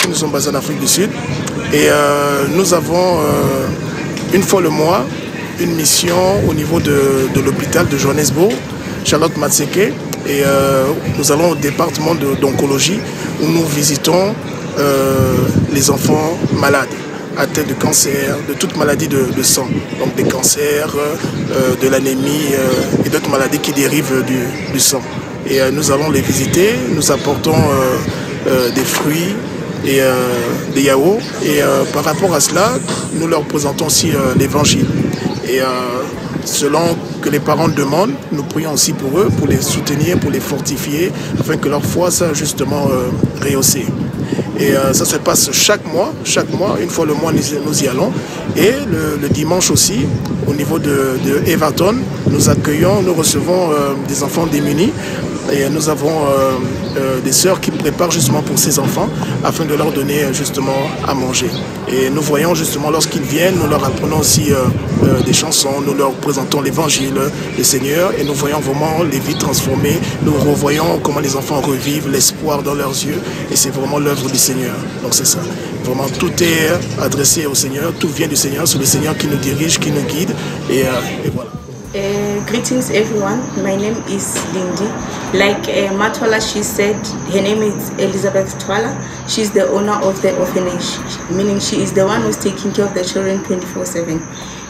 Nous sommes basés en Afrique du Sud et nous avons une fois le mois une mission au niveau de l'hôpital de Johannesburg, Charlotte Matseke, et nous allons au département d'oncologie où nous visitons les enfants malades atteints de cancer, de toute maladie de sang, donc des cancers, de l'anémie et d'autres maladies qui dérivent du sang. Et nous allons les visiter, nous apportons des fruits et des yaourts. Et par rapport à cela, nous leur présentons aussi l'évangile. Et selon que les parents demandent, nous prions aussi pour eux, pour les soutenir, pour les fortifier, afin que leur foi soit justement rehaussée. Et ça se passe chaque mois, une fois le mois nous y allons. Et le dimanche aussi, au niveau de Everton, nous accueillons, nous recevons des enfants démunis. Et nous avons des sœurs qui préparent justement pour ces enfants afin de leur donner justement à manger. Et nous voyons justement lorsqu'ils viennent, nous leur apprenons aussi des chansons, nous leur présentons l'évangile, le Seigneur, et nous voyons vraiment les vies transformées. Nous revoyons comment les enfants revivent l'espoir dans leurs yeux, et c'est vraiment l'œuvre du Seigneur. Donc c'est ça. Vraiment tout est adressé au Seigneur, tout vient du Seigneur, c'est le Seigneur qui nous dirige, qui nous guide, et voilà. Greetings everyone, my name is Lindy. Like Matwala, she said, her name is Elizabeth Twala. She's the owner of the orphanage, meaning she is the one who's taking care of the children 24/7.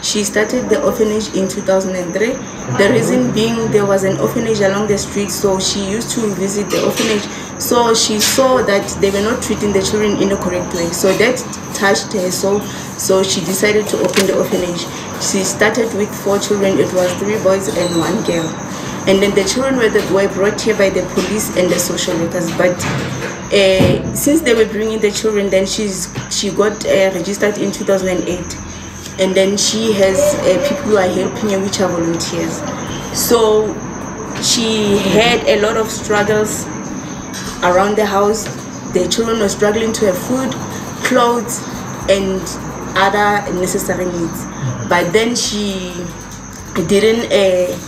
She started the orphanage in 2003. The reason being there was an orphanage along the street, so she used to visit the orphanage. So she saw that they were not treating the children in the correct way. So that touched her soul. So she decided to open the orphanage. She started with 4 children. It was 3 boys and 1 girl. And then the children were brought here by the police and the social workers. But since they were bringing the children, then she got registered in 2008. And then she has people who are helping her, which are volunteers. So she had a lot of struggles around the house. The children were struggling to have food, clothes, and other necessary needs. But then she didn't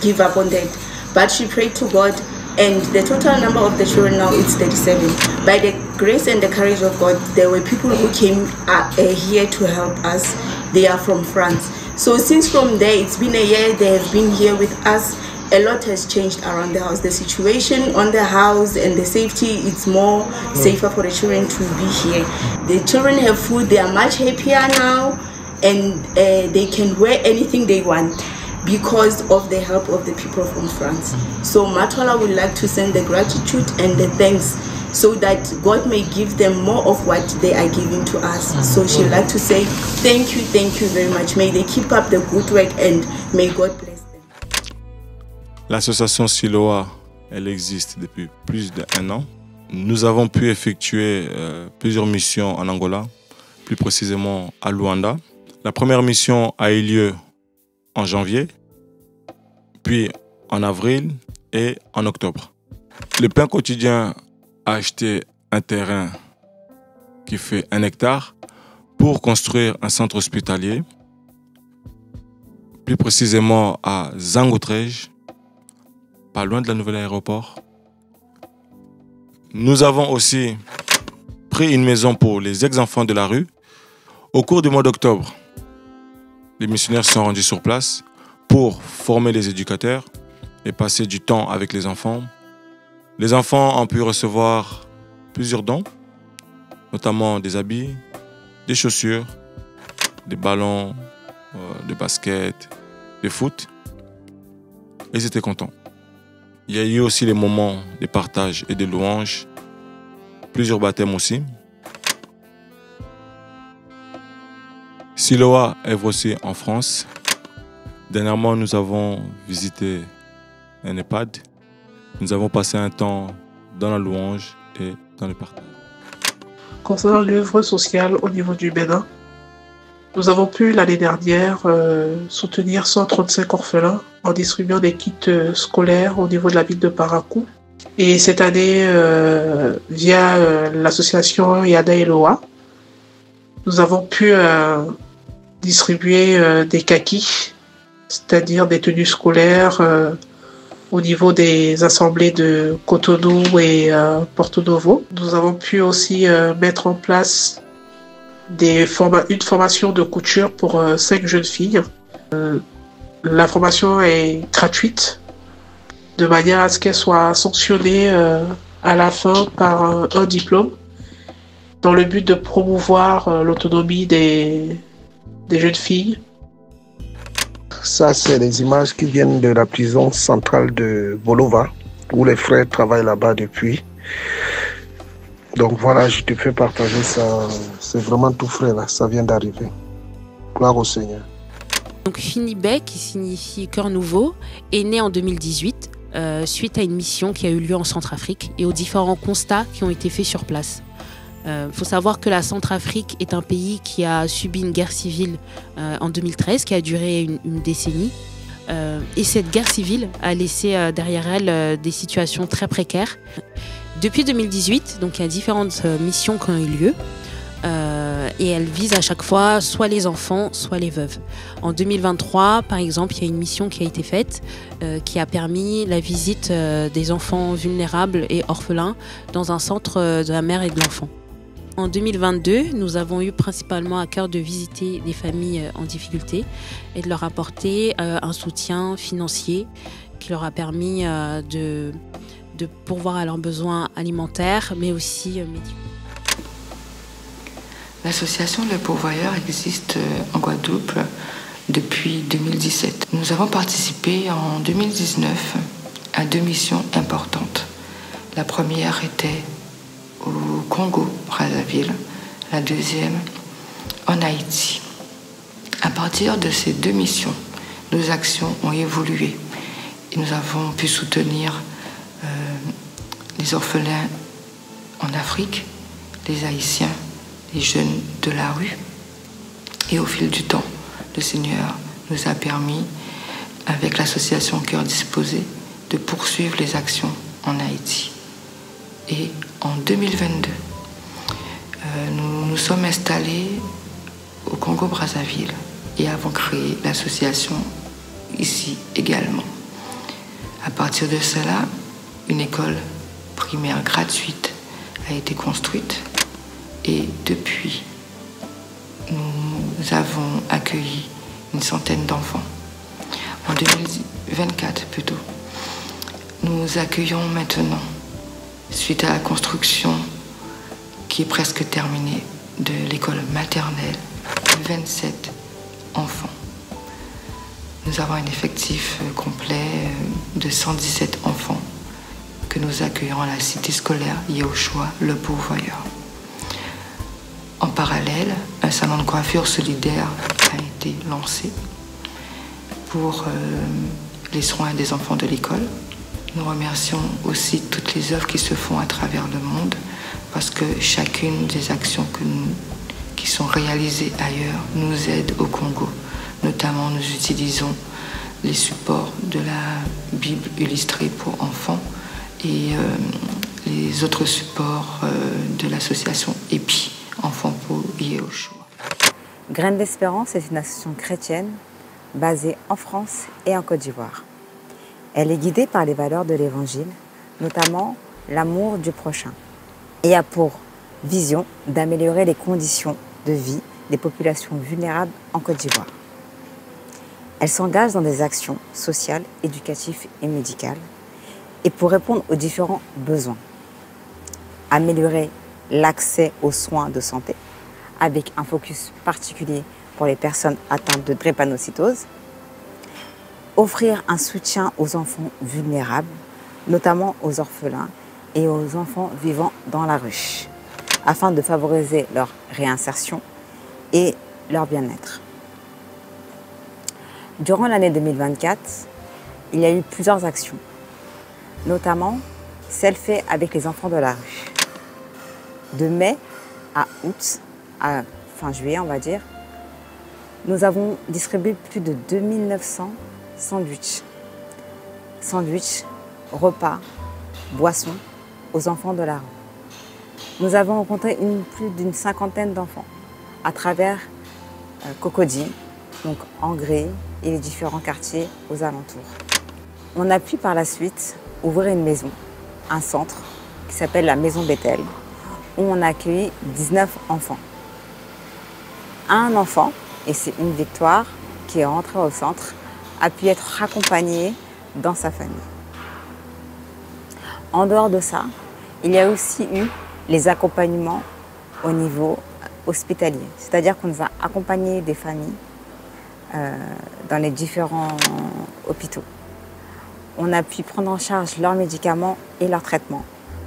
give up on that. But she prayed to God, and the total number of the children now is 37. By the grace and the courage of God, there were people who came here to help us. They are from France. So since from there, it's been a year they have been here with us. A lot has changed around the house. The situation on the house and the safety, it's more safer for the children to be here. The children have food, they are much happier now, and they can wear anything they want because of the help of the people from France. So Matwala would like to send the gratitude and the thanks so that God may give them more of what they are giving to us. So she'd like to say thank you very much. May they keep up the good work and may God bless them. L'association Siloa, elle existe depuis plus d'1 an. Nous avons pu effectuer plusieurs missions en Angola, plus précisément à Luanda. La première mission a eu lieu en janvier, puis en avril et en octobre. Le Pain Quotidien a acheté un terrain qui fait 1 hectare pour construire un centre hospitalier, plus précisément à Zangotrej, pas loin de la nouvelle aéroport. Nous avons aussi pris une maison pour les ex-enfants de la rue. Au cours du mois d'octobre, les missionnaires se sont rendus sur place pour former les éducateurs et passer du temps avec les enfants. Les enfants ont pu recevoir plusieurs dons, notamment des habits, des chaussures, des ballons, de basket, de foot. Et ils étaient contents. Il y a eu aussi les moments de partage et de louanges, plusieurs baptêmes aussi. Siloa œuvre aussi en France. Dernièrement, nous avons visité un EHPAD. Nous avons passé un temps dans la louange et dans le partage. Concernant l'œuvre sociale au niveau du Bénin, nous avons pu l'année dernière soutenir 135 orphelins en distribuant des kits scolaires au niveau de la ville de Parakou. Et cette année, via l'association Yada Eloa, nous avons pu distribuer des kakis, c'est-à-dire des tenues scolaires au niveau des assemblées de Cotonou et Porto Novo. Nous avons pu aussi mettre en place une formation de couture pour 5 jeunes filles. La formation est gratuite, de manière à ce qu'elle soit sanctionnée à la fin par un diplôme, dans le but de promouvoir l'autonomie des jeunes filles. Ça, c'est des images qui viennent de la prison centrale de Bolova, où les frères travaillent là-bas depuis. Donc voilà, je te fais partager ça. C'est vraiment tout frais là, ça vient d'arriver. Gloire au Seigneur. Donc Finibé, qui signifie cœur nouveau, est né en 2018 suite à une mission qui a eu lieu en Centrafrique et aux différents constats qui ont été faits sur place. Faut savoir que la Centrafrique est un pays qui a subi une guerre civile en 2013 qui a duré une décennie. Et cette guerre civile a laissé derrière elle des situations très précaires. Depuis 2018, donc il y a différentes missions qui ont eu lieu. Et elles visent à chaque fois soit les enfants, soit les veuves. En 2023, par exemple, il y a une mission qui a été faite qui a permis la visite des enfants vulnérables et orphelins dans un centre de la mère et de l'enfant. En 2022, nous avons eu principalement à cœur de visiter des familles en difficulté et de leur apporter un soutien financier qui leur a permis de pourvoir à leurs besoins alimentaires, mais aussi médicaux. L'association Les Pourvoyeurs existe en Guadeloupe depuis 2017. Nous avons participé en 2019 à 2 missions importantes. La première était au Congo, Brazzaville, la deuxième en Haïti. À partir de ces 2 missions, nos actions ont évolué et nous avons pu soutenir les orphelins en Afrique, les Haïtiens, les jeunes de la rue. Et au fil du temps, le Seigneur nous a permis, avec l'association Cœur Disposé, de poursuivre les actions en Haïti. Et en 2022, nous nous sommes installés au Congo-Brazzaville et avons créé l'association ici également. À partir de cela, une école primaire gratuite a été construite et depuis, nous avons accueilli une centaine d'enfants. En 2024 plutôt, nous accueillons maintenant, suite à la construction qui est presque terminée de l'école maternelle, 27 enfants. Nous avons un effectif complet de 117 enfants que nous accueillons à la cité scolaire Yehoshua Le Pourvoyeur. En parallèle, un salon de coiffure solidaire a été lancé pour les soins des enfants de l'école. Nous remercions aussi toutes les œuvres qui se font à travers le monde parce que chacune des actions qui sont réalisées ailleurs nous aide au Congo. Notamment, nous utilisons les supports de la Bible illustrée pour enfants et les autres supports de l'association EPI, Enfants pour Yehoshua. Graines d'Espérance est une association chrétienne basée en France et en Côte d'Ivoire. Elle est guidée par les valeurs de l'Évangile, notamment l'amour du prochain, et a pour vision d'améliorer les conditions de vie des populations vulnérables en Côte d'Ivoire. Elle s'engage dans des actions sociales, éducatives et médicales, et pour répondre aux différents besoins. Améliorer l'accès aux soins de santé, avec un focus particulier pour les personnes atteintes de drépanocytose. Offrir un soutien aux enfants vulnérables, notamment aux orphelins et aux enfants vivant dans la rue, afin de favoriser leur réinsertion et leur bien-être. Durant l'année 2024, il y a eu plusieurs actions, notamment celles faites avec les enfants de la rue. De mai à août, à fin juillet on va dire, nous avons distribué plus de 2900 sandwichs. Sandwichs, repas, boissons aux enfants de la rue. Nous avons rencontré plus d'une cinquantaine d'enfants à travers Cocody, donc Angré et les différents quartiers aux alentours. On a pu par la suite ouvrir une maison, un centre qui s'appelle la Maison Bethel, où on a accueilli 19 enfants. Un enfant, et c'est une victoire, qui est rentré au centre, a pu être accompagné dans sa famille. En dehors de ça, il y a aussi eu les accompagnements au niveau hospitalier. C'est-à-dire qu'on nous a accompagné des familles dans les différents hôpitaux. On a pu prendre en charge leurs médicaments et leurs traitements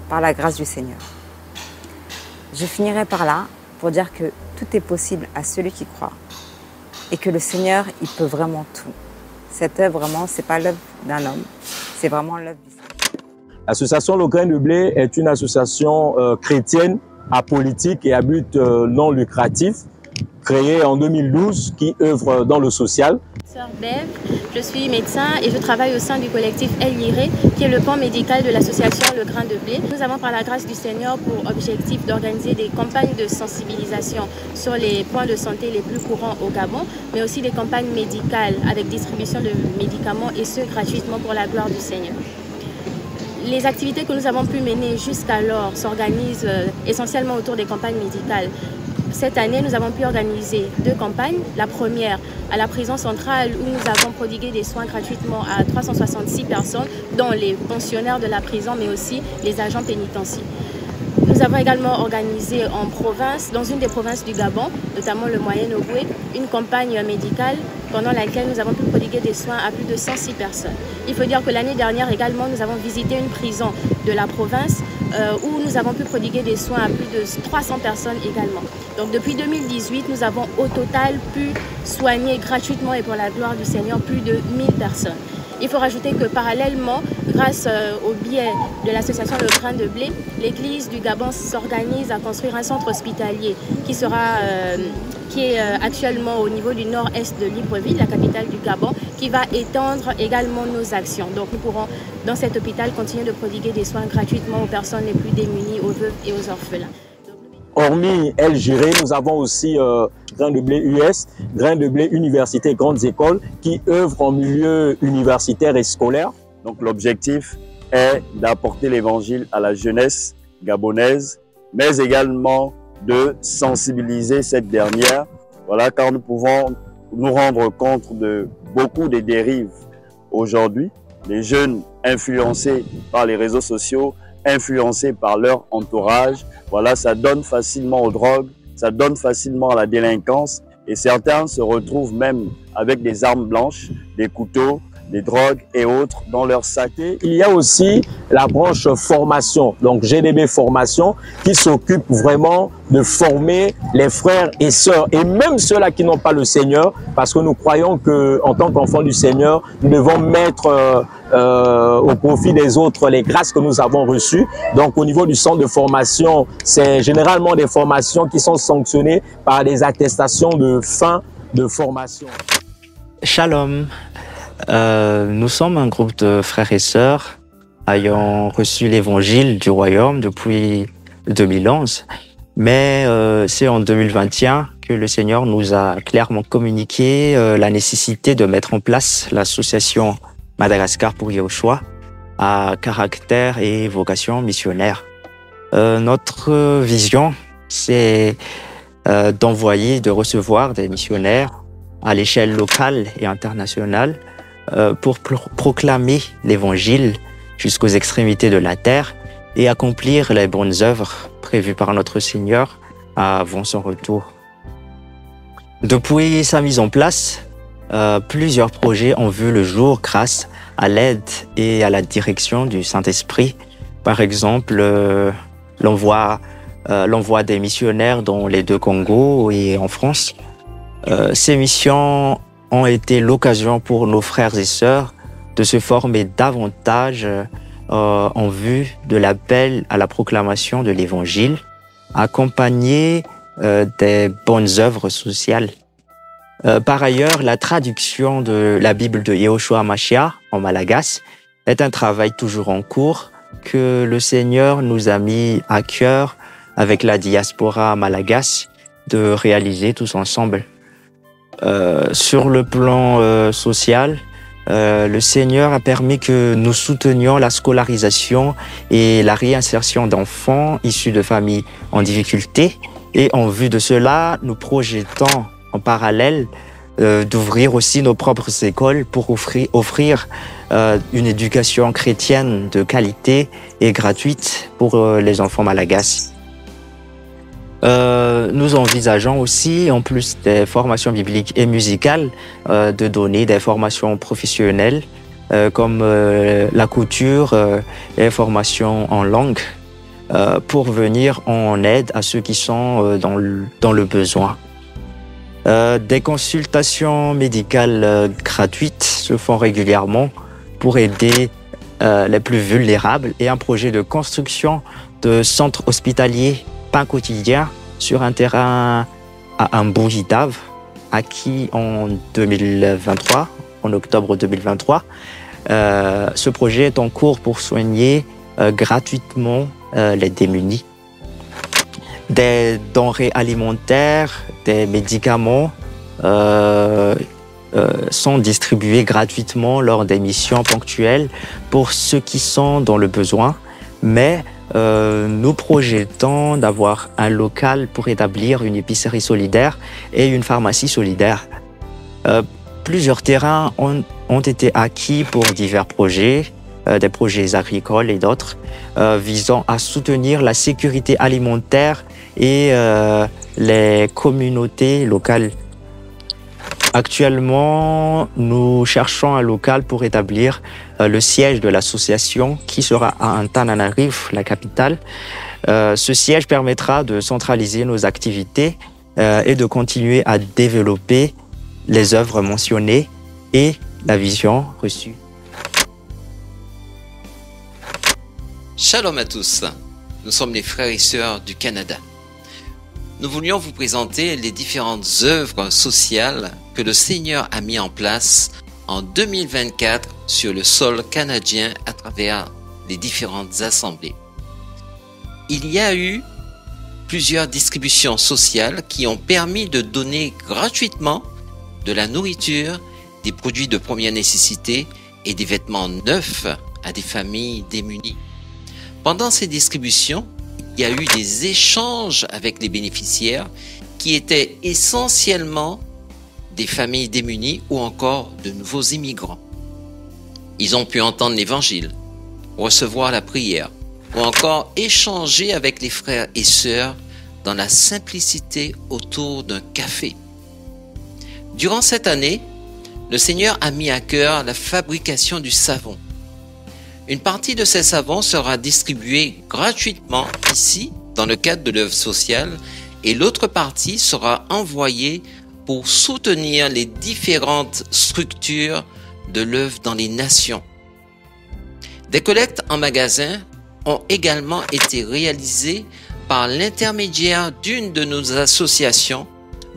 par la grâce du Seigneur. Je finirai par là pour dire que tout est possible à celui qui croit et que le Seigneur, il peut vraiment tout. Cette œuvre, vraiment, ce n'est pas l'œuvre d'un homme, c'est vraiment l'œuvre du Seigneur. L'association Le Grain de Blé est une association chrétienne apolitique et à but non lucratif, créée en 2012, qui œuvre dans le social. Sœur Bev, je suis médecin et je travaille au sein du collectif El Liré, qui est le pan médical de l'association Le Grain de Blé. Nous avons par la grâce du Seigneur pour objectif d'organiser des campagnes de sensibilisation sur les points de santé les plus courants au Gabon, mais aussi des campagnes médicales avec distribution de médicaments et ce gratuitement pour la gloire du Seigneur. Les activités que nous avons pu mener jusqu'alors s'organisent essentiellement autour des campagnes médicales. Cette année, nous avons pu organiser 2 campagnes. La première à la prison centrale où nous avons prodigué des soins gratuitement à 366 personnes, dont les pensionnaires de la prison, mais aussi les agents pénitentiaires. Nous avons également organisé en province, dans une des provinces du Gabon, notamment le Moyen-Ogooué, une campagne médicale pendant laquelle nous avons pu prodiguer des soins à plus de 106 personnes. Il faut dire que l'année dernière également, nous avons visité une prison de la province où nous avons pu prodiguer des soins à plus de 300 personnes également. Donc depuis 2018, nous avons au total pu soigner gratuitement et pour la gloire du Seigneur plus de 1000 personnes. Il faut rajouter que parallèlement, grâce au biais de l'association Le Grain de Blé, l'Église du Gabon s'organise à construire un centre hospitalier qui est actuellement au niveau du nord-est de Libreville, la capitale du Gabon, qui va étendre également nos actions. Donc nous pourrons, dans cet hôpital, continuer de prodiguer des soins gratuitement aux personnes les plus démunies, aux veuves et aux orphelins. Hormis El Liré, nous avons aussi Grain de Blé US, Grain de Blé Université Grandes Écoles, qui œuvrent en milieu universitaire et scolaire. Donc l'objectif est d'apporter l'évangile à la jeunesse gabonaise, mais également de sensibiliser cette dernière, voilà, car nous pouvons nous rendre compte de beaucoup de dérives aujourd'hui. Les jeunes influencés par les réseaux sociaux, influencés par leur entourage, voilà, ça donne facilement aux drogues, ça donne facilement à la délinquance et certains se retrouvent même avec des armes blanches, des couteaux, des drogues et autres dans leur sac. Il y a aussi la branche formation, donc GDB Formation, qui s'occupe vraiment de former les frères et sœurs, et même ceux-là qui n'ont pas le Seigneur, parce que nous croyons qu'en tant qu'enfants du Seigneur, nous devons mettre au profit des autres les grâces que nous avons reçues. Donc au niveau du centre de formation, c'est généralement des formations qui sont sanctionnées par des attestations de fin de formation. Shalom. Nous sommes un groupe de frères et sœurs ayant reçu l'évangile du royaume depuis 2011. Mais c'est en 2021 que le Seigneur nous a clairement communiqué la nécessité de mettre en place l'association Madagascar pour Yahushua à caractère et vocation missionnaire. Notre vision, c'est d'envoyer, de recevoir des missionnaires à l'échelle locale et internationale pour proclamer l'évangile jusqu'aux extrémités de la terre et accomplir les bonnes œuvres prévues par notre Seigneur avant son retour. Depuis sa mise en place, plusieurs projets ont vu le jour grâce à l'aide et à la direction du Saint-Esprit. Par exemple, l'envoi des missionnaires dans les 2 Congos et en France. Ces missions ont été l'occasion pour nos frères et sœurs de se former davantage en vue de l'appel à la proclamation de l'Évangile, accompagné des bonnes œuvres sociales. Par ailleurs, la traduction de la Bible de Yehoshua Mashiach en malagasy est un travail toujours en cours que le Seigneur nous a mis à cœur avec la diaspora malagasy de réaliser tous ensemble. Sur le plan social, le Seigneur a permis que nous soutenions la scolarisation et la réinsertion d'enfants issus de familles en difficulté. Et en vue de cela, nous projetons en parallèle d'ouvrir aussi nos propres écoles pour offrir une éducation chrétienne de qualité et gratuite pour les enfants malagasy. Nous envisageons aussi, en plus des formations bibliques et musicales, de donner des formations professionnelles comme la couture et formations en langue pour venir en aide à ceux qui sont dans le besoin. Des consultations médicales gratuites se font régulièrement pour aider les plus vulnérables et un projet de construction de centres hospitaliers pain quotidien sur un terrain à Mbouhitave, acquis en 2023, en octobre 2023. Ce projet est en cours pour soigner gratuitement les démunis. Des denrées alimentaires, des médicaments sont distribués gratuitement lors des missions ponctuelles pour ceux qui sont dans le besoin, mais nous projetons d'avoir un local pour établir une épicerie solidaire et une pharmacie solidaire. Plusieurs terrains ont été acquis pour divers projets, des projets agricoles et d'autres, visant à soutenir la sécurité alimentaire et les communautés locales. Actuellement, nous cherchons un local pour établir le siège de l'association qui sera à Antananarivo, la capitale. Ce siège permettra de centraliser nos activités et de continuer à développer les œuvres mentionnées et la vision reçue. Shalom à tous, nous sommes les frères et sœurs du Canada. Nous voulions vous présenter les différentes œuvres sociales que le Seigneur a mis en place en 2024 sur le sol canadien à travers les différentes assemblées. Il y a eu plusieurs distributions sociales qui ont permis de donner gratuitement de la nourriture, des produits de première nécessité et des vêtements neufs à des familles démunies. Pendant ces distributions, il y a eu des échanges avec les bénéficiaires qui étaient essentiellement des familles démunies ou encore de nouveaux immigrants. Ils ont pu entendre l'évangile, recevoir la prière ou encore échanger avec les frères et sœurs dans la simplicité autour d'un café. Durant cette année, le Seigneur a mis à cœur la fabrication du savon. Une partie de ces savons sera distribuée gratuitement ici, dans le cadre de l'œuvre sociale, et l'autre partie sera envoyée pour soutenir les différentes structures de l'œuvre dans les nations. Des collectes en magasin ont également été réalisées par l'intermédiaire d'une de nos associations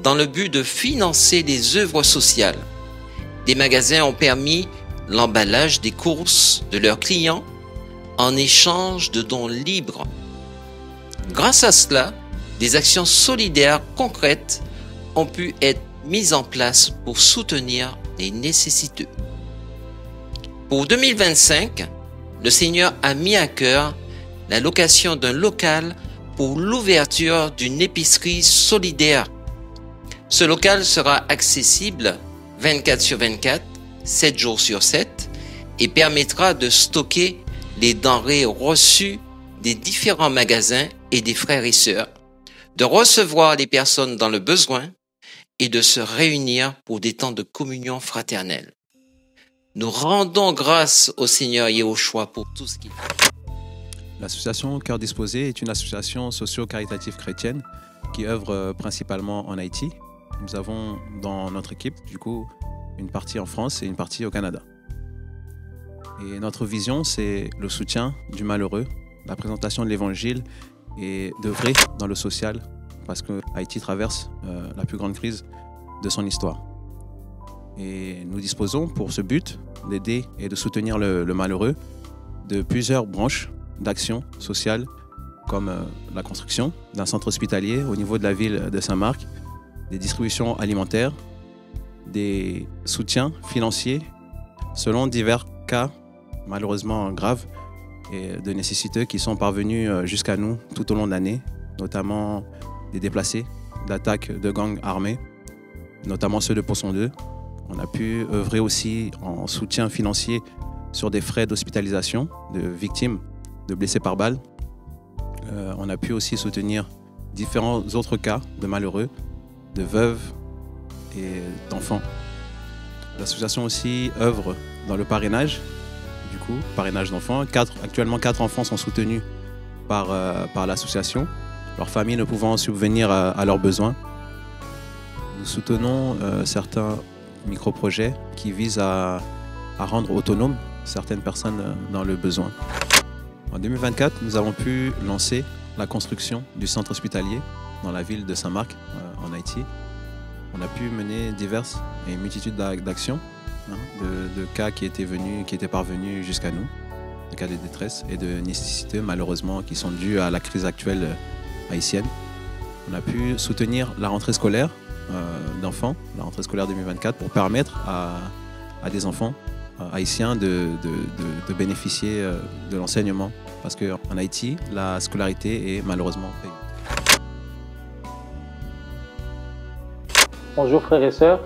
dans le but de financer les œuvres sociales. Des magasins ont permis l'emballage des courses de leurs clients en échange de dons libres. Grâce à cela, des actions solidaires concrètes ont pu être mises en place pour soutenir les nécessiteux. Pour 2025, le Seigneur a mis à cœur la location d'un local pour l'ouverture d'une épicerie solidaire. Ce local sera accessible 24 sur 24, 7 jours sur 7 et permettra de stocker les denrées reçues des différents magasins et des frères et sœurs, de recevoir les personnes dans le besoin et de se réunir pour des temps de communion fraternelle. Nous rendons grâce au Seigneur Yahushua pour tout ce qu'il fait. L'association Cœur Disposé est une association socio-caritative chrétienne qui œuvre principalement en Haïti. Nous avons dans notre équipe, du coup, une partie en France et une partie au Canada. Et notre vision, c'est le soutien du malheureux, la présentation de l'évangile et d'œuvrer dans le social parce que Haïti traverse la plus grande crise de son histoire. Et nous disposons pour ce but d'aider et de soutenir le malheureux de plusieurs branches d'action sociale comme la construction d'un centre hospitalier au niveau de la ville de Saint-Marc, des distributions alimentaires, des soutiens financiers selon divers cas, malheureusement graves, et de nécessiteux qui sont parvenus jusqu'à nous tout au long de l'année, notamment des déplacés, d'attaques de gangs armés, notamment ceux de Poisson 2. On a pu œuvrer aussi en soutien financier sur des frais d'hospitalisation de victimes de blessés par balle. On a pu aussi soutenir différents autres cas de malheureux, de veuves et d'enfants. L'association aussi œuvre dans le parrainage, du coup, parrainage d'enfants. Actuellement, 4 enfants sont soutenus par l'association, leurs familles ne pouvant subvenir à leurs besoins. Nous soutenons certains micro-projets qui visent à rendre autonomes certaines personnes dans le besoin. En 2024, nous avons pu lancer la construction du centre hospitalier dans la ville de Saint-Marc, en Haïti. On a pu mener diverses et une multitude d'actions, de cas qui étaient parvenus jusqu'à nous, de cas de détresse et de nécessités malheureusement qui sont dus à la crise actuelle haïtienne. On a pu soutenir la rentrée scolaire d'enfants, la rentrée scolaire 2024, pour permettre à des enfants haïtiens de bénéficier de l'enseignement. Parce qu'en Haïti, la scolarité est malheureusement payante. Bonjour frères et sœurs.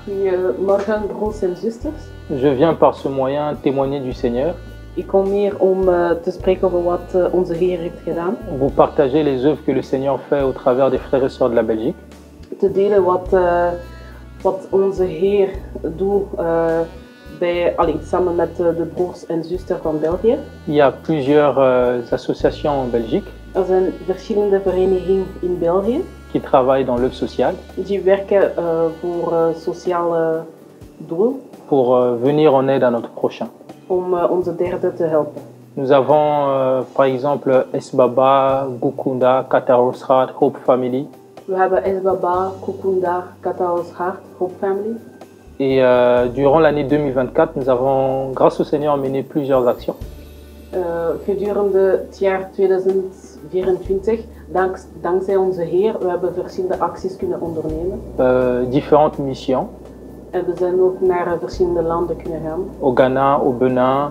Goedemorgen broers en zusters. Je viens par ce moyen témoigner du Seigneur. Ik kom hier om te spreken over wat onze Heer heeft gedaan. Vous partagez les œuvres que le Seigneur fait au travers des frères et sœurs de la Belgique. Te delen wat onze Heer doet samen met de broers en zusters van België. Il y a plusieurs associations en Belgique. Er zijn verschillende verenigingen in België. Qui travaillent dans l'œuvre sociale. Die werken voor sociale doelen. Pour venir en aide à notre prochain. Om onze derde te helpen. Nous avons par exemple Esbaba, Gukunda, Katarosraad, Hope Family. We hebben Esbaba, Gukunda, Katarosraad, Hope Family. Et durant l'année 2024, nous avons, grâce au Seigneur, mené plusieurs actions. Gedurende het jaar 2024, dankzij onze Heer, we hebben verschillende acties kunnen ondernemen. Différentes missions. En we zijn ook naar verschillende landen kunnen gaan. Au Ghana, au Benin.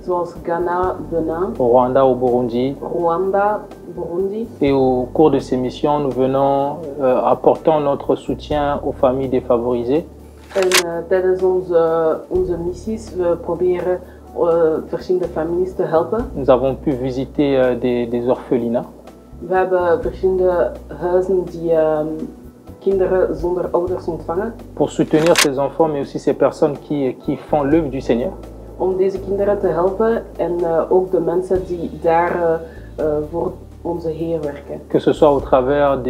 Zoals Ghana, Benin. Au Rwanda, au Burundi. Rwanda, Burundi. Et au cours de ces missions, nous venons apportant notre soutien aux familles défavorisées. En tijdens onze missies, we proberen verschillende families te helpen. Nous avons pu visiter des orphelinats. We hebben verschillende huizen die kinderen zonder ouders ontvangen. Pour soutenir ces enfants, mais aussi ces personnes qui font l'œuvre du Seigneur. Om deze kinderen te helpen en ook de mensen die daar voor onze Heer werken. Que ce soit au travers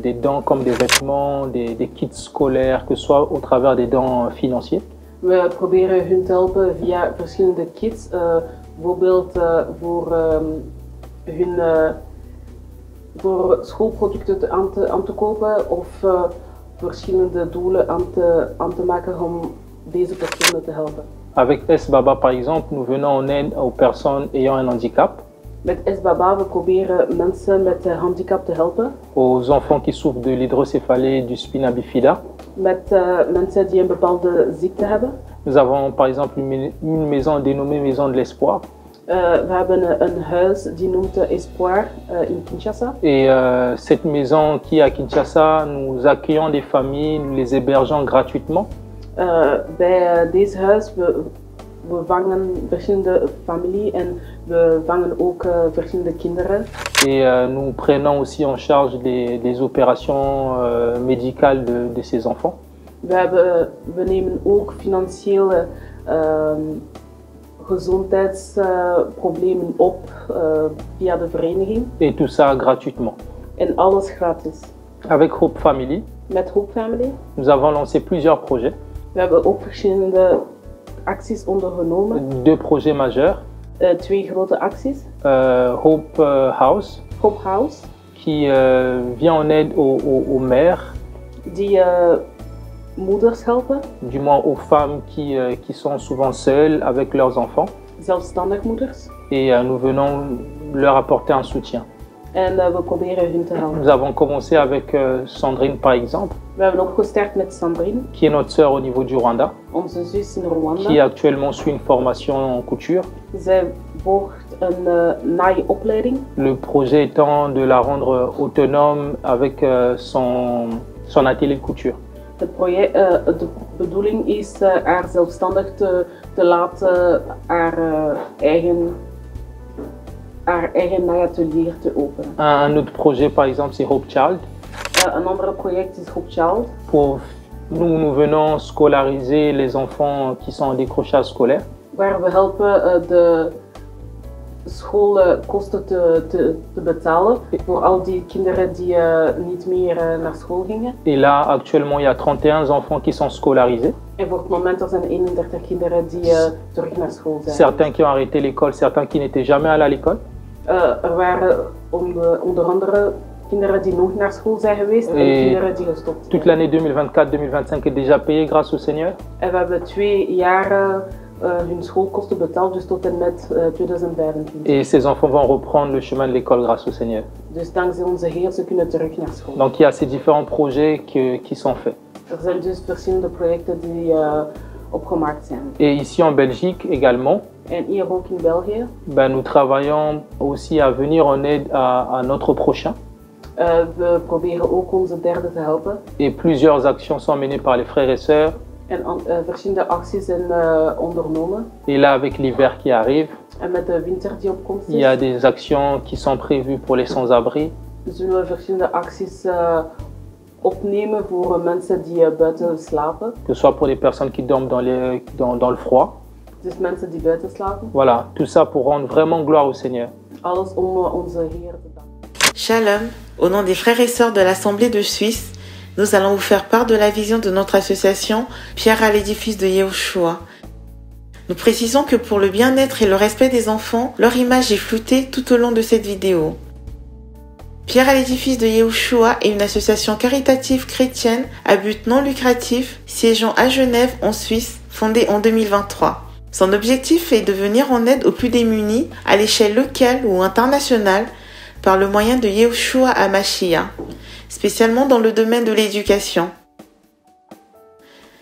des dons comme des vêtements, des kits scolaires, que ce soit au travers des dons financiers. We proberen hun te helpen via verschillende kits, bijvoorbeeld voor schoolproducten aan te kopen of verschillende doelen aan te maken om deze personen te helpen. Avec Esbaba par exemple, nous venons en aide aux personnes ayant un handicap. Met Esbaba, we proberen mensen met handicap te helpen. Aux enfants qui souffrent de l'hydrocéphalie et du spina bifida. Met mensen die een bepaalde ziekte hebben. Nous avons par exemple une maison dénommée Maison de l'Espoir. We hebben een huis die noemt Espoir in Kinshasa. Et cette maison qui est à Kinshasa, nous accueillons des familles, nous les hébergeons gratuitement. Bij deze huis we vangen verschillende families en we vangen ook verschillende kinderen. Et nous prenons aussi en charge des opérations médicales de ces enfants. We nemen ook financiële gezondheidsproblemen op via de vereniging. Et tout ça gratuitement. En alles gratis. Avec Hope Family. Met Hope Family. Nous avons lancé plusieurs projets. We hebben ook verschillende acties ondergenomen. 2 projets majeurs. 2 grote acties. Hope House. Hope House. Qui vient en aide aux mères. Die moeders helpen. Du moins aux femmes qui sont souvent seules avec leurs enfants. Zelfstandig moeders. Et nous venons leur apporter un soutien. En we proberen hun te helpen. Nous avons commencé avec Sandrine par exemple. We hebben opgestart met Sandrine, qui est notre sœur au niveau du Rwanda, onze zus in Rwanda. qui actuellement suit une formation en couture. Zij volgt een naaiopleiding. Le projet étant de la rendre autonome avec son atelier de couture. De bedoeling is haar zelfstandig te laten haar eigen naaiatelier te openen. Un autre projet par exemple c'est Hope Child. Een ander project is Hope Child. Nous venons scolariser les enfants qui sont en décrochage scolaire. Waar we helpen de schoolkosten te betalen voor al die kinderen die niet meer naar school gingen. Et là, actuellement, il y a 31 enfants qui sont scolarisés. En voor het moment er zijn 31 kinderen die terug naar school zijn. Certains qui ont arrêté l'école, certains qui n'étaient jamais allés à l'école. Er waren onder andere kinderen die nog naar school zijn geweest en kinderen die gestopt zijn. Toute l'année 2024-2025 est déjà payée grâce au Seigneur. En we hebben 2 jaar hun schoolkosten betaald, dus tot en met 2025. Et ces enfants vont reprendre le chemin de l'école grâce au Seigneur. Dus dankzij onze Heer, ze kunnen terug naar school. Donc il y a ces différents projets qui sont faits. Er zijn dus verschillende projecten die opgemaakt zijn. Et ici en Belgique également. En hier ook in België. Nous travaillons aussi à venir en aide à notre prochain. We proberen ook onze derde te helpen. Et plusieurs actions sont menées par les frères et sœurs. En verschillende acties zijn ondernomen. Et là, avec l'hiver qui arrive, en met de winter die op komst is, il y a des actions qui sont prévues pour les sans-abri. Zullen we verschillende acties opnemen voor mensen die buiten slapen. Que ce soit pour des personnes qui dorment dans le froid. Dus mensen die buiten slapen. Voilà, tout ça pour rendre vraiment gloire au Seigneur. Alles om onze Heer te danken. Shalom, au nom des frères et sœurs de l'Assemblée de Suisse, nous allons vous faire part de la vision de notre association Pierre à l'édifice de Yehoshua. Nous précisons que pour le bien-être et le respect des enfants, leur image est floutée tout au long de cette vidéo. Pierre à l'édifice de Yehoshua est une association caritative chrétienne à but non lucratif siégeant à Genève en Suisse, fondée en 2023. Son objectif est de venir en aide aux plus démunis à l'échelle locale ou internationale par le moyen de Yehoshua HaMashiach, spécialement dans le domaine de l'éducation.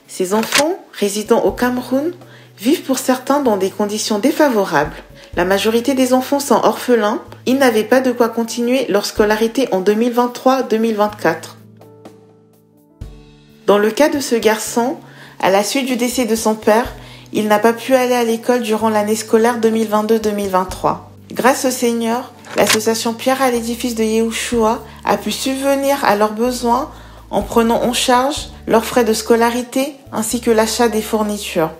Ces enfants, résidant au Cameroun, vivent pour certains dans des conditions défavorables. La majorité des enfants sont orphelins, ils n'avaient pas de quoi continuer leur scolarité en 2023-2024. Dans le cas de ce garçon, à la suite du décès de son père, il n'a pas pu aller à l'école durant l'année scolaire 2022-2023. Grâce au Seigneur, l'association Pierre à l'édifice de Yehoshua a pu subvenir à leurs besoins en prenant en charge leurs frais de scolarité ainsi que l'achat des fournitures.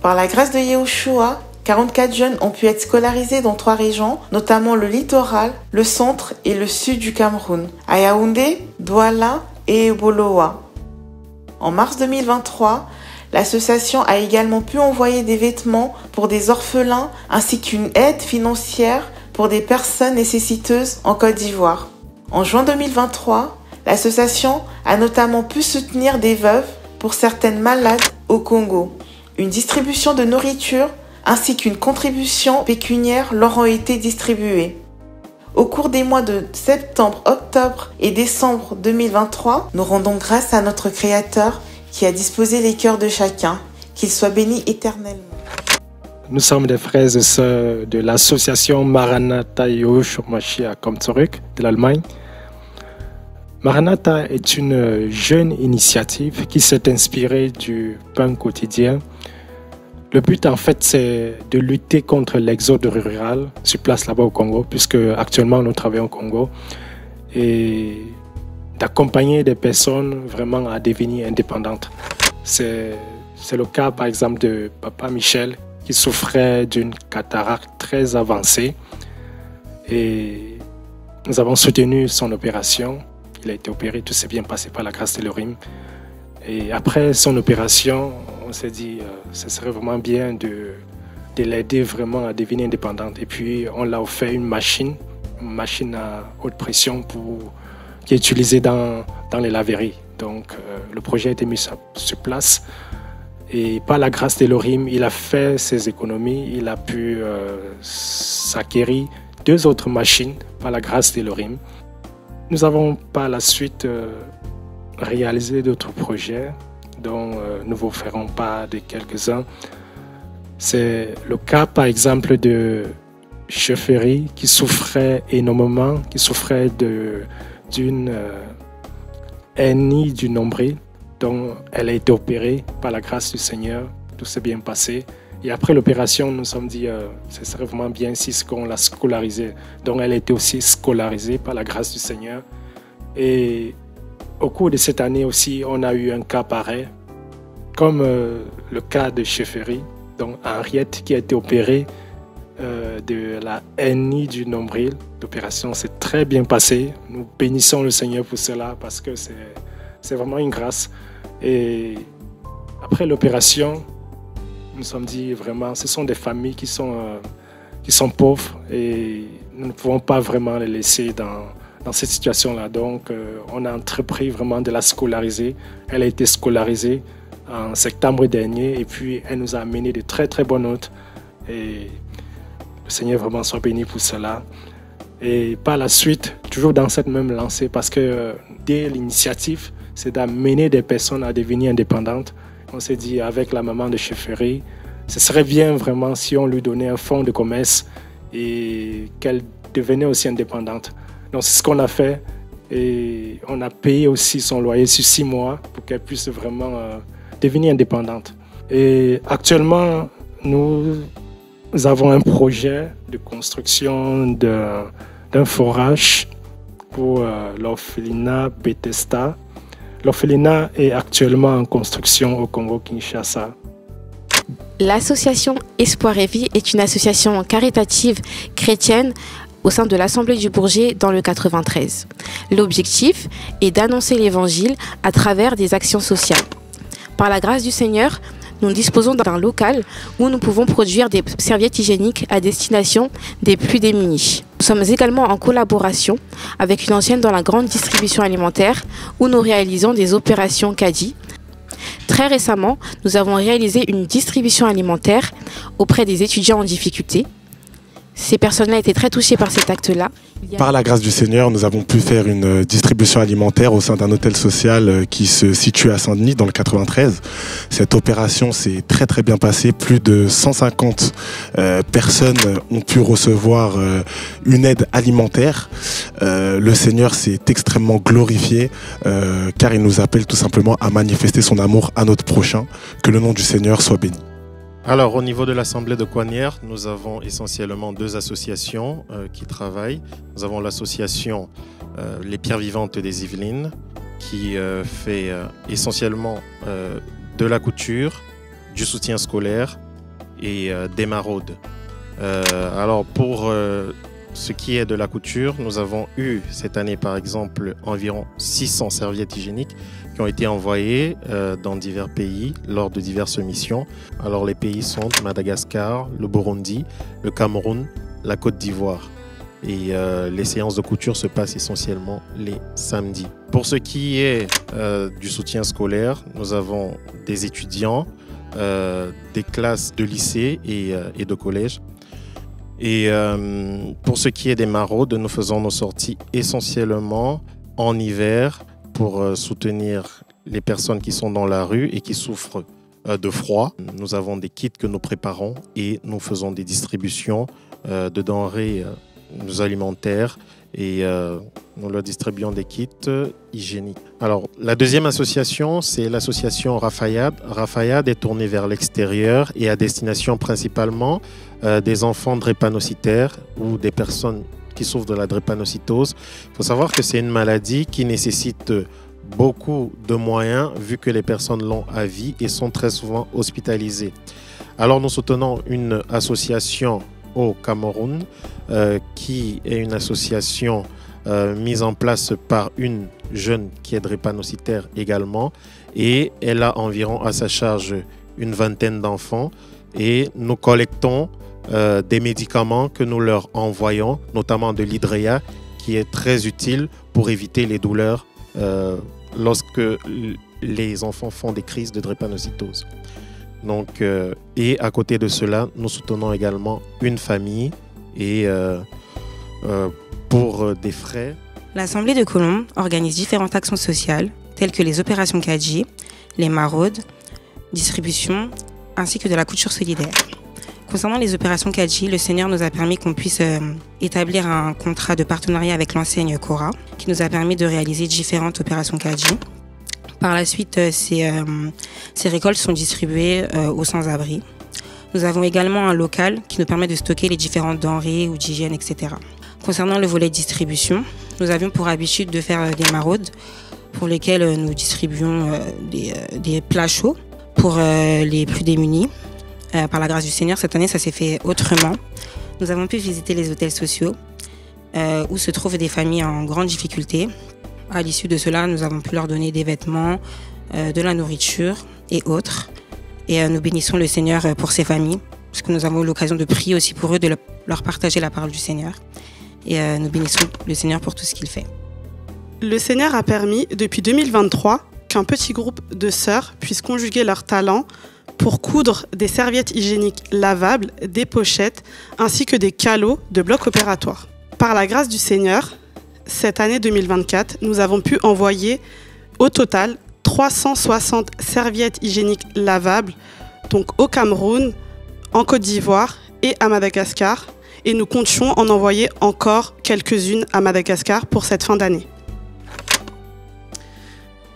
Par la grâce de Yehoshua, 44 jeunes ont pu être scolarisés dans 3 régions, notamment le littoral, le centre et le sud du Cameroun, à Yaoundé, Douala et Eboloa. En mars 2023, l'association a également pu envoyer des vêtements pour des orphelins ainsi qu'une aide financière pour des personnes nécessiteuses en Côte d'Ivoire. En juin 2023, l'association a notamment pu soutenir des veuves pour certaines malades au Congo. Une distribution de nourriture ainsi qu'une contribution pécuniaire leur ont été distribuées. Au cours des mois de septembre, octobre et décembre 2023, nous rendons grâce à notre Créateur qui a disposé les cœurs de chacun, qu'il soit béni éternellement. Nous sommes des frères et sœurs de l'association Maranatha Yehoshua HaMashiach Komzurück de l'Allemagne. Maranatha est une jeune initiative qui s'est inspirée du pain quotidien. Le but en fait c'est de lutter contre l'exode rural sur place là-bas au Congo, puisque actuellement nous travaillons au Congo, et d'accompagner des personnes vraiment à devenir indépendantes. C'est le cas par exemple de papa Michel qui souffrait d'une cataracte très avancée et nous avons soutenu son opération. Il a été opéré, tout s'est bien passé par la grâce de l'Elohim. Et après son opération, on s'est dit ce serait vraiment bien de l'aider vraiment à devenir indépendante. Et puis on l'a offert une machine à haute pression qui est utilisée dans les laveries. Donc le projet a été mis sur place. Et par la grâce d'Elohim, il a fait ses économies. Il a pu s'acquérir 2 autres machines par la grâce d'Elohim. Nous avons par la suite réalisé d'autres projets dont nous vous ferons part de quelques-uns. C'est le cas par exemple de Chefferie qui souffrait énormément, qui souffrait d'une hernie du nombril, dont elle a été opérée par la grâce du Seigneur. Tout s'est bien passé. Et après l'opération, nous nous sommes dit ce serait vraiment bien si on l'a scolarisée. Donc elle a été aussi scolarisée par la grâce du Seigneur. Et au cours de cette année aussi, on a eu un cas pareil, comme le cas de Chefferie, donc Henriette qui a été opérée de la hernie du nombril. L'opération s'est très bien passée. Nous bénissons le Seigneur pour cela parce que c'est vraiment une grâce. Et après l'opération, nous nous sommes dit vraiment, ce sont des familles qui sont pauvres et nous ne pouvons pas vraiment les laisser dans cette situation-là. Donc, on a entrepris vraiment de la scolariser. Elle a été scolarisée en septembre dernier et puis elle nous a amené de très très bonnes notes. Et le Seigneur vraiment soit béni pour cela. Et par la suite, toujours dans cette même lancée, parce que dès l'initiative, c'est d'amener des personnes à devenir indépendantes. On s'est dit avec la maman de Chefferie, ce serait bien vraiment si on lui donnait un fonds de commerce et qu'elle devenait aussi indépendante. Donc c'est ce qu'on a fait et on a payé aussi son loyer sur 6 mois pour qu'elle puisse vraiment devenir indépendante. Et actuellement, nous avons un projet de construction d'un forage pour l'orphelinat Bethesda. L'orphelinat est actuellement en construction au Congo-Kinshasa. L'association Espoir et Vie est une association caritative chrétienne au sein de l'Assemblée du Bourget dans le 93. L'objectif est d'annoncer l'Évangile à travers des actions sociales. Par la grâce du Seigneur, nous disposons d'un local où nous pouvons produire des serviettes hygiéniques à destination des plus démunis. Nous sommes également en collaboration avec une ancienne dans la grande distribution alimentaire où nous réalisons des opérations caddie. Très récemment, nous avons réalisé une distribution alimentaire auprès des étudiants en difficulté. Ces personnes-là étaient très touchées par cet acte-là. Par la grâce du Seigneur, nous avons pu faire une distribution alimentaire au sein d'un hôtel social qui se situe à Saint-Denis, dans le 93. Cette opération s'est très très bien passée. Plus de 150 personnes ont pu recevoir une aide alimentaire. Le Seigneur s'est extrêmement glorifié car il nous appelle tout simplement à manifester son amour à notre prochain. Que le nom du Seigneur soit béni. Alors, au niveau de l'Assemblée de Coignières, nous avons essentiellement 2 associations qui travaillent. Nous avons l'association Les Pierres Vivantes des Yvelines, qui fait essentiellement de la couture, du soutien scolaire et des maraudes. Alors, pour ce qui est de la couture, nous avons eu cette année, par exemple, environ 600 serviettes hygiéniques qui ont été envoyées dans divers pays lors de diverses missions. Alors les pays sont Madagascar, le Burundi, le Cameroun, la Côte d'Ivoire. Et les séances de couture se passent essentiellement les samedis. Pour ce qui est du soutien scolaire, nous avons des étudiants, des classes de lycée et de collège. Et pour ce qui est des maraudes, nous faisons nos sorties essentiellement en hiver pour soutenir les personnes qui sont dans la rue et qui souffrent de froid. Nous avons des kits que nous préparons et nous faisons des distributions de denrées alimentaires et nous leur distribuons des kits hygiéniques. Alors, la deuxième association, c'est l'association Rafayad. Rafayad est tournée vers l'extérieur et à destination principalement des enfants drépanocytaires ou des personnes qui souffrent de la drépanocytose. Il faut savoir que c'est une maladie qui nécessite beaucoup de moyens vu que les personnes l'ont à vie et sont très souvent hospitalisées. Alors nous soutenons une association au Cameroun qui est une association mise en place par une jeune qui est drépanocytaire également et elle a environ à sa charge une vingtaine d'enfants et nous collectons des médicaments que nous leur envoyons, notamment de l'hydréa qui est très utile pour éviter les douleurs lorsque les enfants font des crises de drépanocytose. Donc, et à côté de cela, nous soutenons également une famille et pour des frais. L'Assemblée de Colombes organise différentes actions sociales telles que les opérations Kadji, les maraudes, distribution, ainsi que de la couture solidaire. Concernant les opérations Kadji, le Seigneur nous a permis qu'on puisse établir un contrat de partenariat avec l'enseigne Cora, qui nous a permis de réaliser différentes opérations Kadji. Par la suite, ces récoltes sont distribuées aux sans-abri. Nous avons également un local qui nous permet de stocker les différentes denrées ou d'hygiène, etc. Concernant le volet distribution, nous avions pour habitude de faire des maraudes pour lesquelles nous distribuons des plats chauds pour les plus démunis. Par la grâce du Seigneur, cette année, ça s'est fait autrement. Nous avons pu visiter les hôtels sociaux où se trouvent des familles en grande difficulté. À l'issue de cela, nous avons pu leur donner des vêtements, de la nourriture et autres. Et nous bénissons le Seigneur pour ces familles, parce que nous avons eu l'occasion de prier aussi pour eux, de leur partager la parole du Seigneur. Et nous bénissons le Seigneur pour tout ce qu'il fait. Le Seigneur a permis, depuis 2023, qu'un petit groupe de sœurs puisse conjuguer leurs talents pour coudre des serviettes hygiéniques lavables, des pochettes, ainsi que des calots de blocs opératoires. Par la grâce du Seigneur, cette année 2024, nous avons pu envoyer au total 360 serviettes hygiéniques lavables, donc au Cameroun, en Côte d'Ivoire et à Madagascar. Et nous comptions en envoyer encore quelques-unes à Madagascar pour cette fin d'année.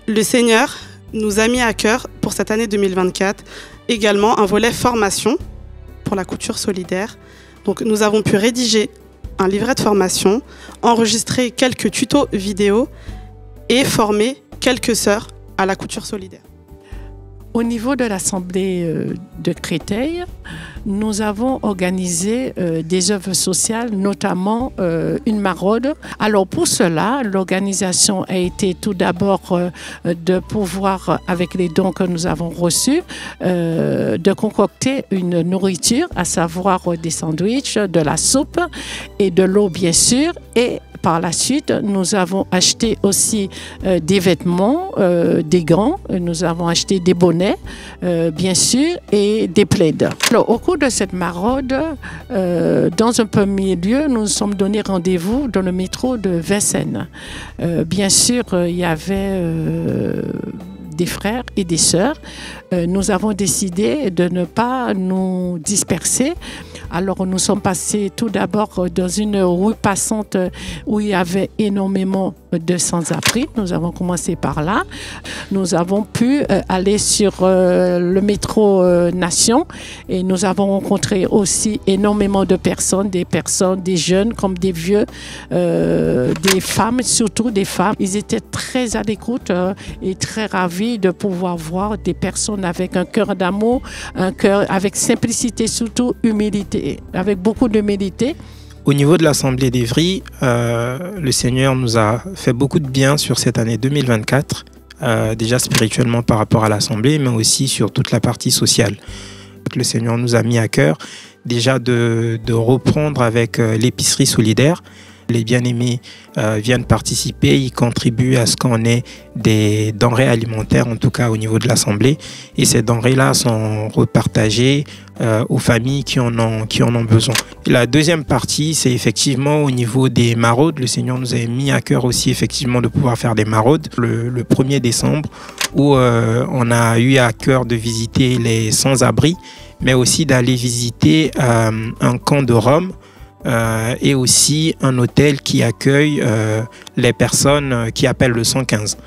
Le Seigneur nous a mis à cœur pour cette année 2024 également un volet formation pour la couture solidaire. Donc nous avons pu rédiger un livret de formation, enregistrer quelques tutos vidéo et former quelques sœurs à la couture solidaire. Au niveau de l'Assemblée de Créteil, nous avons organisé des œuvres sociales, notamment une maraude. Alors pour cela, l'organisation a été tout d'abord de pouvoir, avec les dons que nous avons reçus, de concocter une nourriture, à savoir des sandwichs, de la soupe et de l'eau bien sûr. Et par la suite, nous avons acheté aussi des vêtements, des gants, nous avons acheté des bonnets, bien sûr, et des plaids. Alors, au cours de cette maraude, dans un premier lieu, nous nous sommes donné rendez-vous dans le métro de Vincennes. Bien sûr, il y avait des frères et des sœurs. Nous avons décidé de ne pas nous disperser. Alors nous sommes passés tout d'abord dans une rue passante où il y avait énormément de sans-abri. Nous avons commencé par là. Nous avons pu aller sur le métro Nation et nous avons rencontré aussi énormément de personnes, des jeunes comme des vieux, des femmes, surtout des femmes. Ils étaient très à l'écoute et très ravis de pouvoir voir des personnes avec un cœur d'amour, un cœur avec simplicité, surtout humilité, avec beaucoup d'humilité. Au niveau de l'Assemblée d'Évry, le Seigneur nous a fait beaucoup de bien sur cette année 2024, déjà spirituellement par rapport à l'Assemblée, mais aussi sur toute la partie sociale. Le Seigneur nous a mis à cœur déjà de reprendre avec l'épicerie solidaire. Les bien-aimés viennent participer, ils contribuent à ce qu'on ait des denrées alimentaires, en tout cas au niveau de l'Assemblée. Et ces denrées-là sont repartagées aux familles qui en ont besoin. Et la deuxième partie, c'est effectivement au niveau des maraudes. Le Seigneur nous a mis à cœur aussi effectivement de pouvoir faire des maraudes le 1er décembre, où on a eu à cœur de visiter les sans-abri, mais aussi d'aller visiter un camp de Rome. Et aussi un hôtel qui accueille les personnes qui appellent le 115.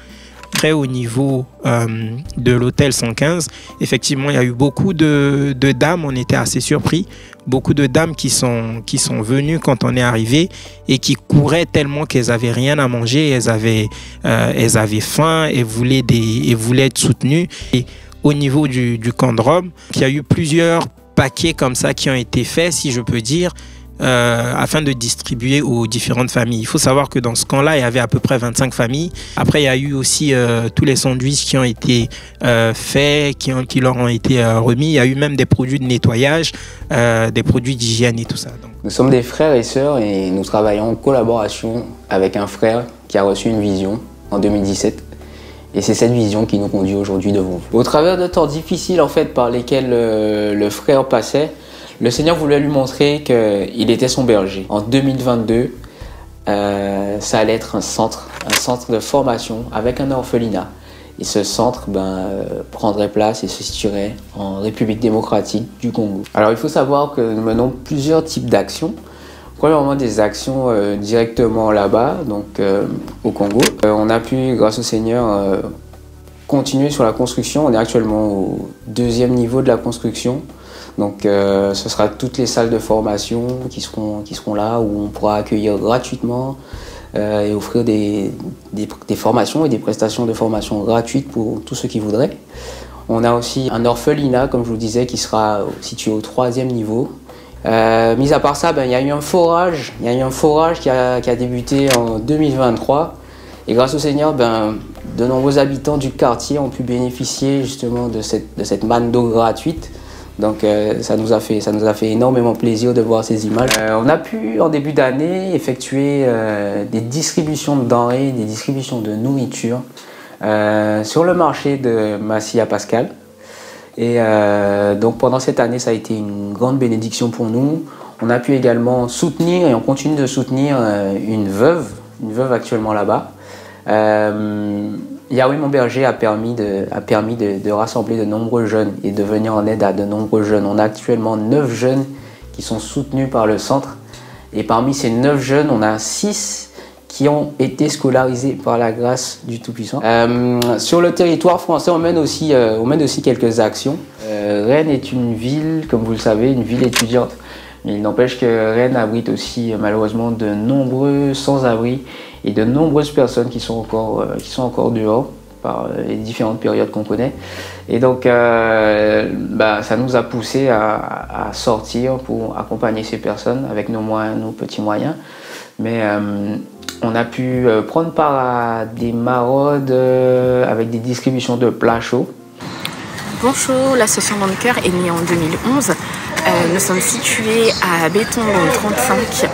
Après, au niveau de l'hôtel 115, effectivement, il y a eu beaucoup de dames, on était assez surpris, beaucoup de dames qui sont venues quand on est arrivé et qui couraient tellement qu'elles n'avaient rien à manger, elles avaient faim et voulaient être soutenues. Et au niveau du camp de Rome, il y a eu plusieurs paquets comme ça qui ont été faits, si je peux dire, afin de distribuer aux différentes familles. Il faut savoir que dans ce camp-là, il y avait à peu près 25 familles. Après, il y a eu aussi tous les sandwichs qui ont été faits, qui leur ont été remis. Il y a eu même des produits de nettoyage, des produits d'hygiène et tout ça. Donc. Nous sommes des frères et sœurs et nous travaillons en collaboration avec un frère qui a reçu une vision en 2017. Et c'est cette vision qui nous conduit aujourd'hui devant vous. Au travers de temps difficiles en fait, par lesquels le frère passait, le Seigneur voulait lui montrer qu'il était son berger. En 2022, ça allait être un centre de formation avec un orphelinat Et ce centre prendrait place et se situerait en République démocratique du Congo. Alors il faut savoir que nous menons plusieurs types d'actions. Premièrement, des actions directement là-bas, donc au Congo. On a pu, grâce au Seigneur, continuer sur la construction. On est actuellement au 2e niveau de la construction. Donc ce sera toutes les salles de formation qui seront là, où on pourra accueillir gratuitement et offrir des formations et des prestations de formation gratuites pour tous ceux qui voudraient. On a aussi un orphelinat, comme je vous disais, qui sera situé au 3e niveau. Mis à part ça, il y a eu un forage, qui a débuté en 2023. Et grâce au Seigneur, de nombreux habitants du quartier ont pu bénéficier justement de cette manne d'eau gratuite. Donc ça nous a fait énormément plaisir de voir ces images. On a pu en début d'année effectuer des distributions de denrées, des distributions de nourriture sur le marché de Massy-à-Pascal. Et donc pendant cette année, ça a été une grande bénédiction pour nous. On a pu également soutenir, et on continue de soutenir une veuve actuellement là-bas. Yahweh mon berger a permis de rassembler de nombreux jeunes et de venir en aide à de nombreux jeunes. On a actuellement 9 jeunes qui sont soutenus par le centre. Et parmi ces 9 jeunes, on a 6 qui ont été scolarisés par la grâce du Tout-Puissant. Sur le territoire français, on mène aussi quelques actions. Rennes est une ville, comme vous le savez, une ville étudiante. Mais il n'empêche que Rennes abrite aussi malheureusement de nombreux sans-abri et de nombreuses personnes qui sont encore dehors par les différentes périodes qu'on connaît. Et donc ça nous a poussé à sortir pour accompagner ces personnes avec nos petits moyens. Mais on a pu prendre part à des maraudes avec des distributions de plats chauds. Bonjour, l'association Dans le Cœur est née en 2011. Nous sommes situés à Béton dans le 35.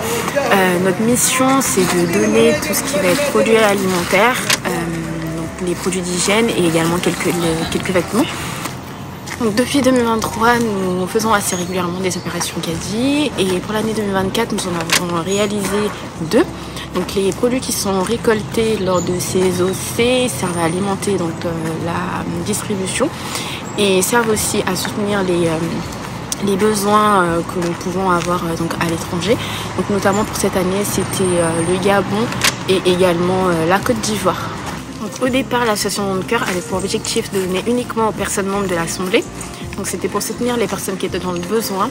Notre mission, c'est de donner tout ce qui va être produit alimentaire, donc les produits d'hygiène et également quelques vêtements. Donc, depuis 2023, nous faisons assez régulièrement des opérations CADI et pour l'année 2024, nous en avons réalisé 2. Donc les produits qui sont récoltés lors de ces OC servent à alimenter donc, la distribution et servent aussi à soutenir les besoins que nous pouvons avoir donc, à l'étranger. Donc notamment pour cette année, c'était le Gabon et également la Côte d'Ivoire. Donc, au départ, l'association Dans le Cœur avait pour objectif de donner uniquement aux personnes membres de l'Assemblée. Donc c'était pour soutenir les personnes qui étaient dans le besoin.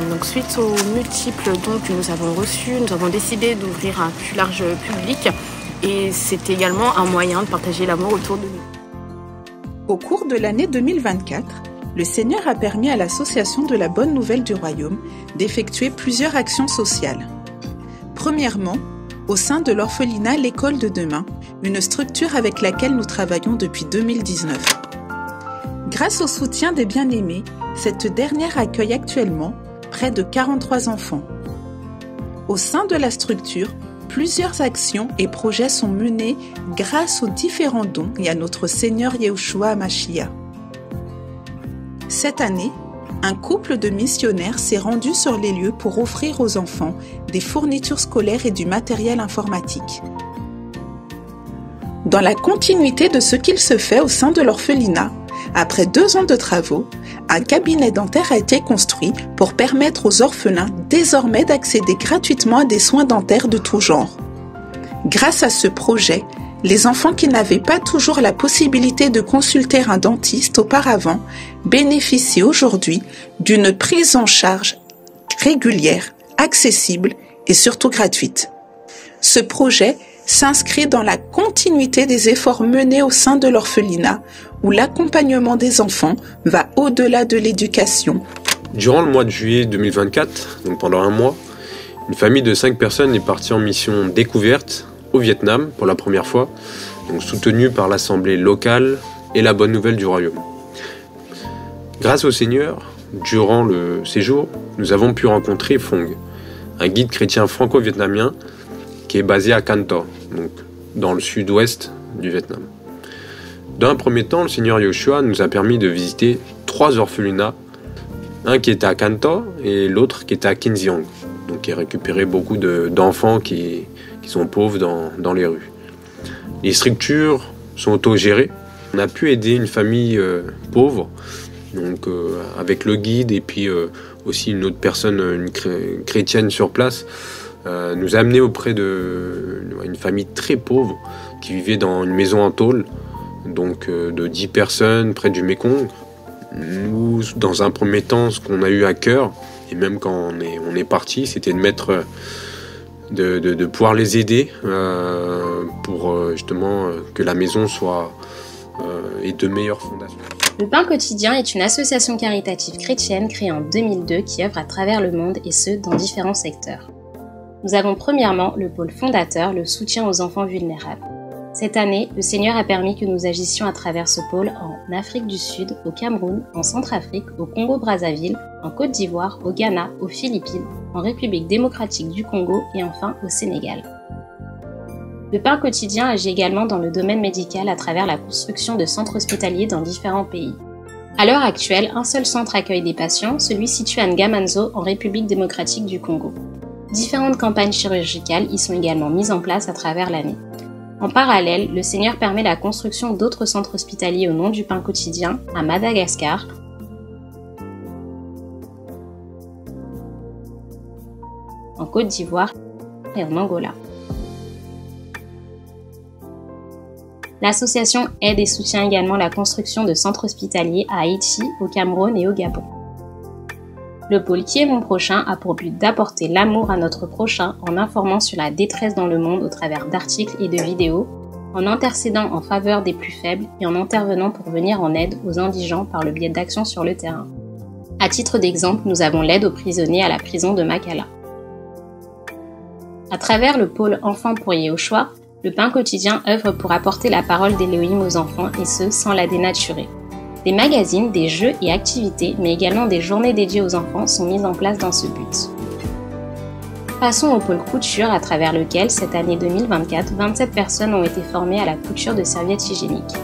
Donc suite aux multiples dons que nous avons reçus, nous avons décidé d'ouvrir un plus large public et c'est également un moyen de partager l'amour autour de nous. Au cours de l'année 2024, le Seigneur a permis à l'Association de la Bonne Nouvelle du Royaume d'effectuer plusieurs actions sociales. Premièrement, au sein de l'orphelinat L'École de Demain, une structure avec laquelle nous travaillons depuis 2019. Grâce au soutien des bien-aimés, cette dernière accueille actuellement près de 43 enfants. Au sein de la structure, plusieurs actions et projets sont menés grâce aux différents dons et à notre Seigneur Yeshua HaMashiach. Cette année, un couple de missionnaires s'est rendu sur les lieux pour offrir aux enfants des fournitures scolaires et du matériel informatique. Dans la continuité de ce qu'il se fait au sein de l'orphelinat, après 2 ans de travaux, un cabinet dentaire a été construit pour permettre aux orphelins désormais d'accéder gratuitement à des soins dentaires de tout genre. Grâce à ce projet, les enfants qui n'avaient pas toujours la possibilité de consulter un dentiste auparavant bénéficient aujourd'hui d'une prise en charge régulière, accessible et surtout gratuite. Ce projet s'inscrit dans la continuité des efforts menés au sein de l'orphelinat où l'accompagnement des enfants va au-delà de l'éducation. Durant le mois de juillet 2024, donc pendant un mois, une famille de 5 personnes est partie en mission découverte au Vietnam pour la première fois, donc soutenue par l'Assemblée locale et la Bonne Nouvelle du Royaume. Grâce au Seigneur, durant le séjour, nous avons pu rencontrer Phong, un guide chrétien franco-vietnamien qui est basé à Can Tho, donc dans le sud-ouest du Vietnam. Dans un premier temps, le Seigneur Yeshua nous a permis de visiter 3 orphelinats, un qui était à Can Tho et l'autre qui était à Kinh Giong, donc qui a récupéré beaucoup d'enfants qui sont pauvres dans les rues. Les structures sont autogérés. On a pu aider une famille pauvre, donc avec le guide et puis aussi une autre personne, une chrétienne sur place, nous a amené auprès d'une famille très pauvre qui vivait dans une maison en tôle, donc de 10 personnes près du Mékong. Nous, dans un premier temps, ce qu'on a eu à cœur, et même quand on est parti, c'était de pouvoir les aider pour justement que la maison ait de meilleures fondations. Le Pain Quotidien est une association caritative chrétienne créée en 2002 qui œuvre à travers le monde et ce, dans différents secteurs. Nous avons premièrement le pôle fondateur, le soutien aux enfants vulnérables. Cette année, le Seigneur a permis que nous agissions à travers ce pôle en Afrique du Sud, au Cameroun, en Centrafrique, au Congo-Brazzaville, en Côte d'Ivoire, au Ghana, aux Philippines, en République démocratique du Congo et enfin au Sénégal. Le Pain Quotidien agit également dans le domaine médical à travers la construction de centres hospitaliers dans différents pays. À l'heure actuelle, un seul centre accueille des patients, celui situé à Ngamanzo en République démocratique du Congo. Différentes campagnes chirurgicales y sont également mises en place à travers l'année. En parallèle, le Seigneur permet la construction d'autres centres hospitaliers au nom du Pain Quotidien à Madagascar, en Côte d'Ivoire et en Angola. L'association aide et soutient également la construction de centres hospitaliers à Haïti, au Cameroun et au Gabon. Le pôle Qui est mon prochain a pour but d'apporter l'amour à notre prochain en informant sur la détresse dans le monde au travers d'articles et de vidéos, en intercédant en faveur des plus faibles et en intervenant pour venir en aide aux indigents par le biais d'actions sur le terrain. À titre d'exemple, nous avons l'aide aux prisonniers à la prison de Makala. À travers le pôle Enfants pour Yehoshua, le Pain Quotidien œuvre pour apporter la parole d'Élohim aux enfants et ce, sans la dénaturer. Des magazines, des jeux et activités, mais également des journées dédiées aux enfants sont mises en place dans ce but. Passons au pôle couture à travers lequel, cette année 2024, 27 personnes ont été formées à la couture de serviettes hygiéniques.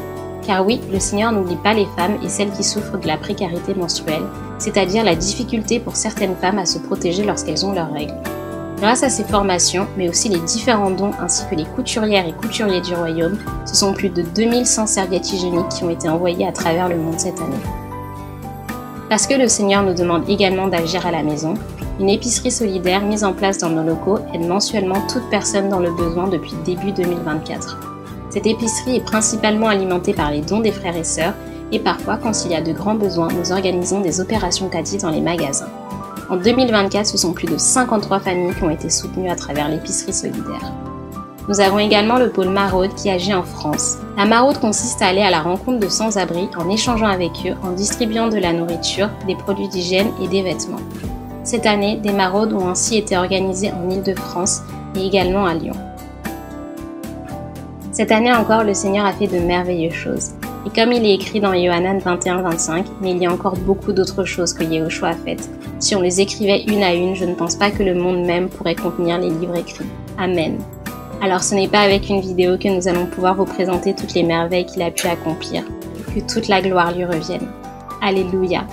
Car oui, le Seigneur n'oublie pas les femmes et celles qui souffrent de la précarité menstruelle, c'est-à-dire la difficulté pour certaines femmes à se protéger lorsqu'elles ont leurs règles. Grâce à ces formations, mais aussi les différents dons ainsi que les couturières et couturiers du royaume, ce sont plus de 2100 serviettes hygiéniques qui ont été envoyées à travers le monde cette année. Parce que le Seigneur nous demande également d'agir à la maison, une épicerie solidaire mise en place dans nos locaux aide mensuellement toute personne dans le besoin depuis début 2024. Cette épicerie est principalement alimentée par les dons des frères et sœurs et parfois, quand il y a de grands besoins, nous organisons des opérations caddie dans les magasins. En 2024, ce sont plus de 53 familles qui ont été soutenues à travers l'épicerie solidaire. Nous avons également le pôle Maraude qui agit en France. La maraude consiste à aller à la rencontre de sans-abri en échangeant avec eux, en distribuant de la nourriture, des produits d'hygiène et des vêtements. Cette année, des maraudes ont ainsi été organisées en Île-de-France et également à Lyon. Cette année encore, le Seigneur a fait de merveilleuses choses. Et comme il est écrit dans Yohanan 21-25, mais il y a encore beaucoup d'autres choses que Yehoshua a faites. Si on les écrivait une à une, je ne pense pas que le monde même pourrait contenir les livres écrits. Amen. Alors ce n'est pas avec une vidéo que nous allons pouvoir vous présenter toutes les merveilles qu'il a pu accomplir. Que toute la gloire lui revienne. Alléluia.